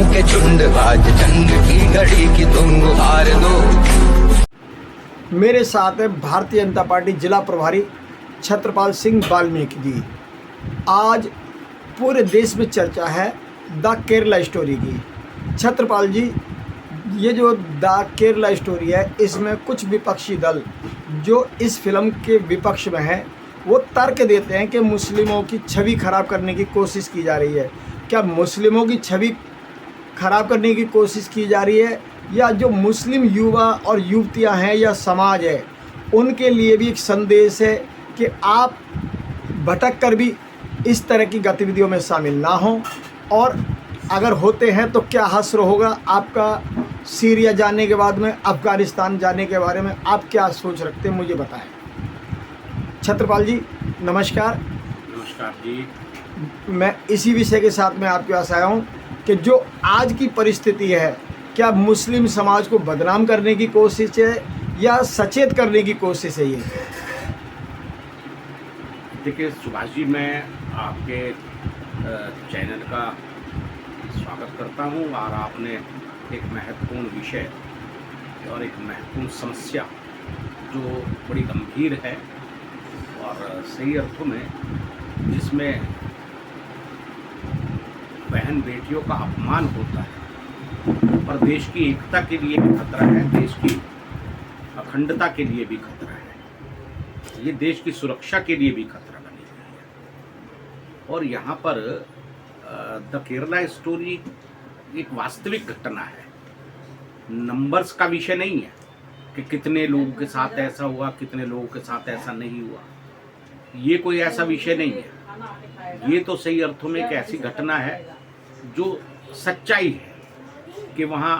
गुंडों के झुंड आज जंग की घड़ी की तुम गुहार दो। मेरे साथ है भारतीय जनता पार्टी जिला प्रभारी छत्रपाल सिंह वाल्मीकि जी। आज पूरे देश में चर्चा है द केरला स्टोरी की। छत्रपाल जी, ये जो द केरला स्टोरी है, इसमें कुछ विपक्षी दल जो इस फिल्म के विपक्ष में है वो तर्क देते हैं कि मुस्लिमों की छवि खराब करने की कोशिश की जा रही है। क्या मुस्लिमों की छवि खराब करने की कोशिश की जा रही है, या जो मुस्लिम युवा और युवतियां हैं या समाज है उनके लिए भी एक संदेश है कि आप भटक कर भी इस तरह की गतिविधियों में शामिल ना हों, और अगर होते हैं तो क्या हश्र होगा आपका? सीरिया जाने के बाद में अफ़गानिस्तान जाने के बारे में आप क्या सोच रखते हैं, मुझे बताएं। छत्रपाल जी नमस्कार। नमस्कार जी। मैं इसी विषय के साथ में आपके पास आया हूँ कि जो आज की परिस्थिति है, क्या मुस्लिम समाज को बदनाम करने की कोशिश है या सचेत करने की कोशिश है? ये देखिए सुभाष जी, मैं आपके चैनल का स्वागत करता हूं, और आपने एक महत्वपूर्ण विषय और एक महत्वपूर्ण समस्या जो बड़ी गंभीर है और सही अर्थों में जिसमें बहन बेटियों का अपमान होता है और देश की एकता के लिए भी खतरा है, देश की अखंडता के लिए भी खतरा है, ये देश की सुरक्षा के लिए भी खतरा बनी हुई है। और यहाँ पर द केरला स्टोरी एक वास्तविक घटना है, नंबर्स का विषय नहीं है कि कितने लोगों के साथ ऐसा हुआ, कितने लोगों के साथ ऐसा नहीं हुआ। ये कोई ऐसा विषय नहीं है। ये तो सही अर्थों में एक ऐसी घटना है जो सच्चाई है कि वहाँ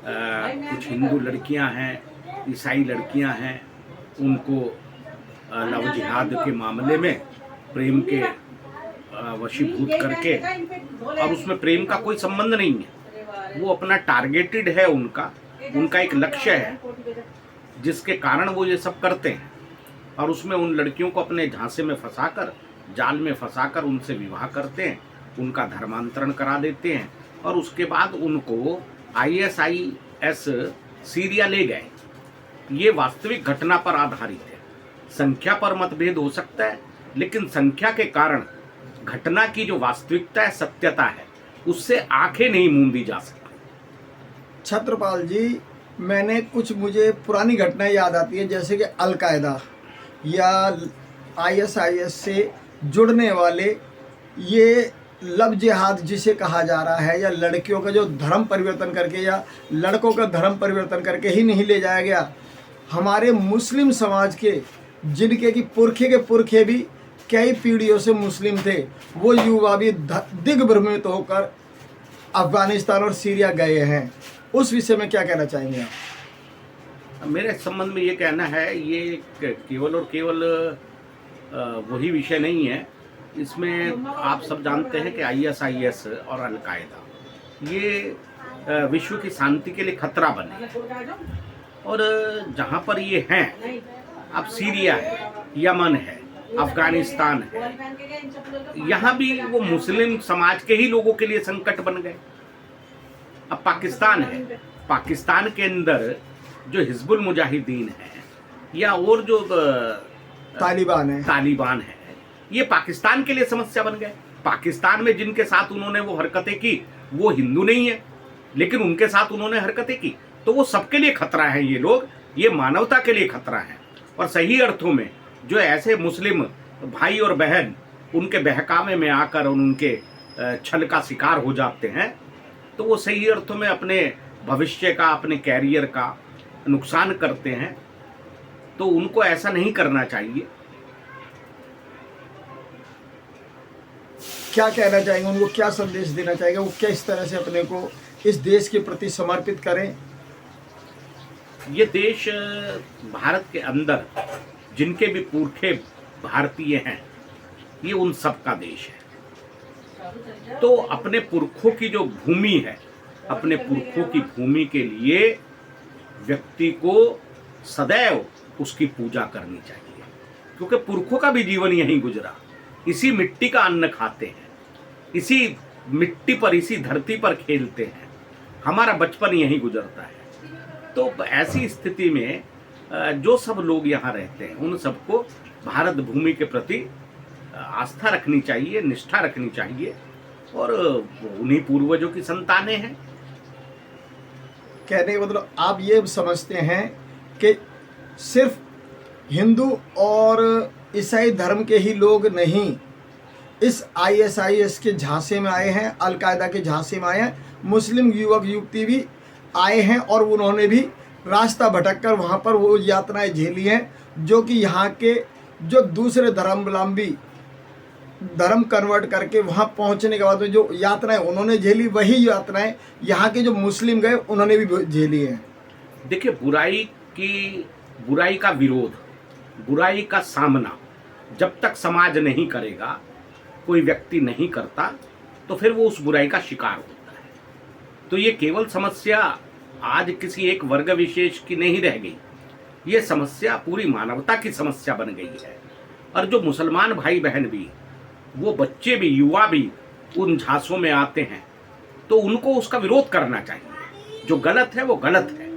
कुछ हिंदू लड़कियां हैं, ईसाई लड़कियां हैं, उनको लव जिहाद के मामले में प्रेम के वशीभूत करके, और उसमें प्रेम का कोई संबंध नहीं है, वो अपना टारगेटेड है, उनका एक लक्ष्य है जिसके कारण वो ये सब करते हैं, और उसमें उन लड़कियों को अपने झांसे में फंसाकर, जाल में फंसाकर उनसे विवाह करते हैं, उनका धर्मांतरण करा देते हैं, और उसके बाद उनको ISIS सीरिया ले गए। ये वास्तविक घटना पर आधारित है। संख्या पर मतभेद हो सकता है, लेकिन संख्या के कारण घटना की जो वास्तविकता है, सत्यता है, उससे आंखें नहीं मूंदी जा सकती। छत्रपाल जी, मुझे पुरानी घटनाएं याद आती है, जैसे कि अलकायदा या ISIS से जुड़ने वाले ये लव जिहाद जिसे कहा जा रहा है, या लड़कियों का जो धर्म परिवर्तन करके या लड़कों का धर्म परिवर्तन करके ही नहीं ले जाया गया। हमारे मुस्लिम समाज के जिनके की पुरखे के पुरखे भी कई पीढ़ियों से मुस्लिम थे, वो युवा भी दिग्भ्रमित होकर अफ़गानिस्तान और सीरिया गए हैं। उस विषय में क्या कहना चाहेंगे आप? मेरे संबंध में ये कहना है, ये केवल और केवल वही विषय नहीं है। इसमें आप सब जानते हैं कि ISIS और अलकायदा ये विश्व की शांति के लिए खतरा बने, और जहाँ पर ये हैं, अब सीरिया है, यमन है, अफगानिस्तान है, यहाँ भी वो मुस्लिम समाज के ही लोगों के लिए संकट बन गए। अब पाकिस्तान है, पाकिस्तान के अंदर जो हिजबुल मुजाहिदीन है या और जो तालिबान है, ये पाकिस्तान के लिए समस्या बन गए। पाकिस्तान में जिनके साथ उन्होंने वो हरकतें की वो हिंदू नहीं है, लेकिन उनके साथ उन्होंने हरकतें की, तो वो सबके लिए खतरा है। ये लोग, ये मानवता के लिए खतरा है। और सही अर्थों में जो ऐसे मुस्लिम भाई और बहन उनके बहकावे में आकर उनके छल का शिकार हो जाते हैं, तो वो सही अर्थों में अपने भविष्य का, अपने कैरियर का नुकसान करते हैं। तो उनको ऐसा नहीं करना चाहिए। क्या कहना चाहेंगे, उनको क्या संदेश देना चाहेंगे, वो किस तरह से अपने को इस देश के प्रति समर्पित करें? ये देश भारत के अंदर जिनके भी पुरखे भारतीय हैं, ये उन सब का देश है। तो अपने पुरखों की जो भूमि है, अपने पुरखों की भूमि के लिए व्यक्ति को सदैव उसकी पूजा करनी चाहिए, क्योंकि पुरखों का भी जीवन यहीं गुजरा। इसी मिट्टी का अन्न खाते हैं, इसी मिट्टी पर, इसी धरती पर खेलते हैं, हमारा बचपन यहीं गुजरता है। तो ऐसी स्थिति में जो सब लोग यहाँ रहते हैं उन सबको भारत भूमि के प्रति आस्था रखनी चाहिए, निष्ठा रखनी चाहिए, और उन्हीं पूर्वजों की संतानें हैं। कहने का मतलब आप ये समझते हैं कि सिर्फ हिंदू और ईसाई धर्म के ही लोग नहीं इस ISIS के झांसे में आए हैं, अलकायदा के झांसे में आए हैं, मुस्लिम युवक युवती भी आए हैं और उन्होंने भी रास्ता भटककर वहाँ पर वो यातनाएं झेली हैं जो कि यहाँ के जो दूसरे धर्मावलंबी धर्म कन्वर्ट करके वहाँ पहुँचने के बाद में जो यातनाएं उन्होंने झेली, वही यातनाएं यहाँ के जो मुस्लिम गए उन्होंने भी झेली हैं। देखिए, बुराई का विरोध, बुराई का सामना जब तक समाज नहीं करेगा, कोई व्यक्ति नहीं करता, तो फिर वो उस बुराई का शिकार होता है। तो ये केवल समस्या आज किसी एक वर्ग विशेष की नहीं रह गई, ये समस्या पूरी मानवता की समस्या बन गई है। और जो मुसलमान भाई बहन भी, वो बच्चे भी, युवा भी उन झांसों में आते हैं, तो उनको उसका विरोध करना चाहिए। जो गलत है वो गलत है,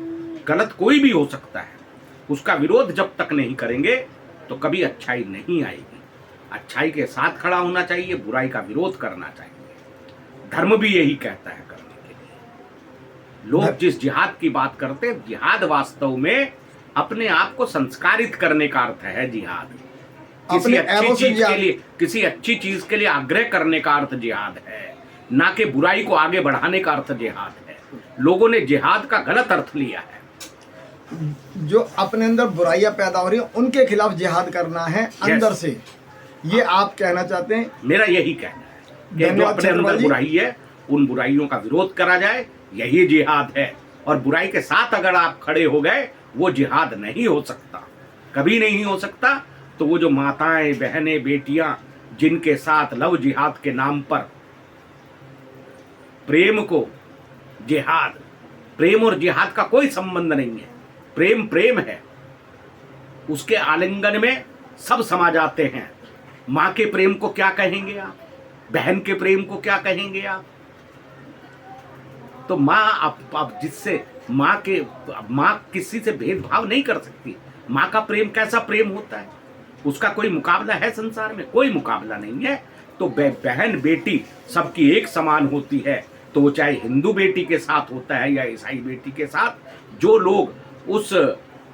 गलत कोई भी हो सकता है, उसका विरोध जब तक नहीं करेंगे तो कभी अच्छाई नहीं आएगी। अच्छाई के साथ खड़ा होना चाहिए, बुराई का विरोध करना चाहिए। धर्म भी यही कहता है करने के लिए। लोग जिस जिहाद की बात करते हैं, जिहाद वास्तव में अपने आप को संस्कारित करने का अर्थ है। जिहाद किसी अच्छी चीज के लिए आग्रह करने का अर्थ जिहाद है, ना कि बुराई को आगे बढ़ाने का अर्थ जिहाद है। लोगों ने जिहाद का गलत अर्थ लिया है। जो अपने अंदर बुराइयां पैदा हो रही है उनके खिलाफ जिहाद करना है अंदर से, ये आप कहना चाहते हैं? मेरा यही कहना है कि जो अपने अंदर बुराई है उन बुराइयों का विरोध करा जाए, यही जिहाद है। और बुराई के साथ अगर आप खड़े हो गए, वो जिहाद नहीं हो सकता, कभी नहीं हो सकता। तो वो जो माताएं, बहनें, बेटियां जिनके साथ लव जिहाद के नाम पर प्रेम को, जिहाद, प्रेम और जिहाद का कोई संबंध नहीं है, प्रेम प्रेम है, उसके आलिंगन में सब समा जाते हैं। माँ के प्रेम को क्या कहेंगे आप, बहन के प्रेम को क्या कहेंगे आप? तो माँ अब जिससे माँ किसी से भेदभाव नहीं कर सकती। माँ का प्रेम कैसा प्रेम होता है, उसका कोई मुकाबला है संसार में? कोई मुकाबला नहीं है। तो बहन बेटी सबकी एक समान होती है, तो वो चाहे हिंदू बेटी के साथ होता है या ईसाई बेटी के साथ। जो लोग उस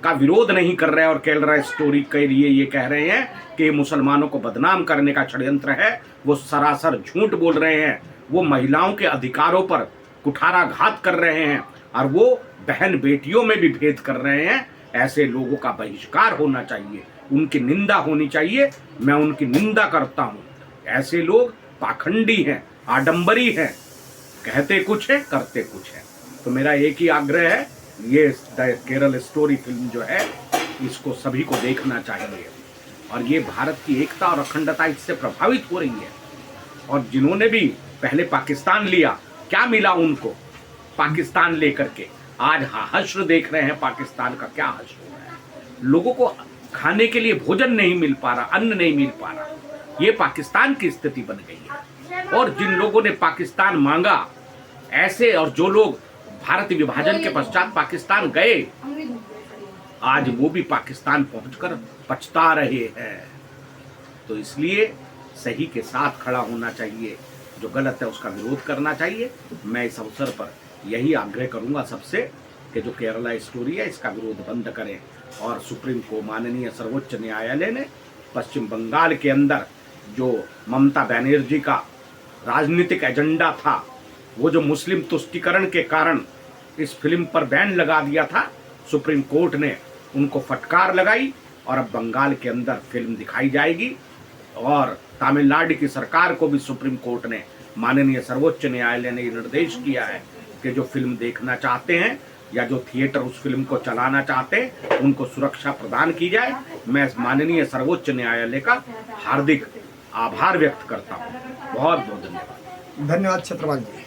का विरोध नहीं कर रहे हैं और केरला स्टोरी के लिए ये कह रहे हैं कि मुसलमानों को बदनाम करने का षड्यंत्र है, वो सरासर झूठ बोल रहे हैं। वो महिलाओं के अधिकारों पर कुठाराघात कर रहे हैं और वो बहन बेटियों में भी भेद कर रहे हैं। ऐसे लोगों का बहिष्कार होना चाहिए, उनकी निंदा होनी चाहिए। मैं उनकी निंदा करता हूँ। ऐसे लोग पाखंडी हैं, आडंबरी हैं, कहते कुछ है करते कुछ है। तो मेरा एक ही आग्रह है, ये केरल स्टोरी फिल्म जो है इसको सभी को देखना चाहिए। और ये भारत की एकता और अखंडता इससे प्रभावित हो रही है। और जिन्होंने भी पहले पाकिस्तान लिया, क्या मिला उनको पाकिस्तान लेकर के? आज हश्र देख रहे हैं पाकिस्तान का, क्या हश्र हो रहा है। लोगों को खाने के लिए भोजन नहीं मिल पा रहा, अन्न नहीं मिल पा रहा। ये पाकिस्तान की स्थिति बन गई है। और जिन लोगों ने पाकिस्तान मांगा, ऐसे और जो लोग भारत विभाजन के पश्चात पाकिस्तान गए, आज वो भी पाकिस्तान पहुंचकर पछता रहे हैं। तो इसलिए सही के साथ खड़ा होना चाहिए, जो गलत है उसका विरोध करना चाहिए। मैं इस अवसर पर यही आग्रह करूंगा सबसे कि जो केरला स्टोरी है इसका विरोध बंद करें। और सुप्रीम को माननीय सर्वोच्च न्यायालय ने पश्चिम बंगाल के अंदर जो ममता बनर्जी का राजनीतिक एजेंडा था, वो जो मुस्लिम तुष्टीकरण के कारण इस फिल्म पर बैन लगा दिया था, सुप्रीम कोर्ट ने उनको फटकार लगाई और अब बंगाल के अंदर फिल्म दिखाई जाएगी। और तमिलनाडु की सरकार को भी सुप्रीम कोर्ट ने, माननीय सर्वोच्च न्यायालय ने निर्देश किया है कि जो फिल्म देखना चाहते हैं या जो थिएटर उस फिल्म को चलाना चाहते हैं उनको सुरक्षा प्रदान की जाए। मैं माननीय सर्वोच्च न्यायालय का हार्दिक आभार व्यक्त करता हूँ। बहुत बहुत धन्यवाद। धन्यवाद छत्रपाल जी।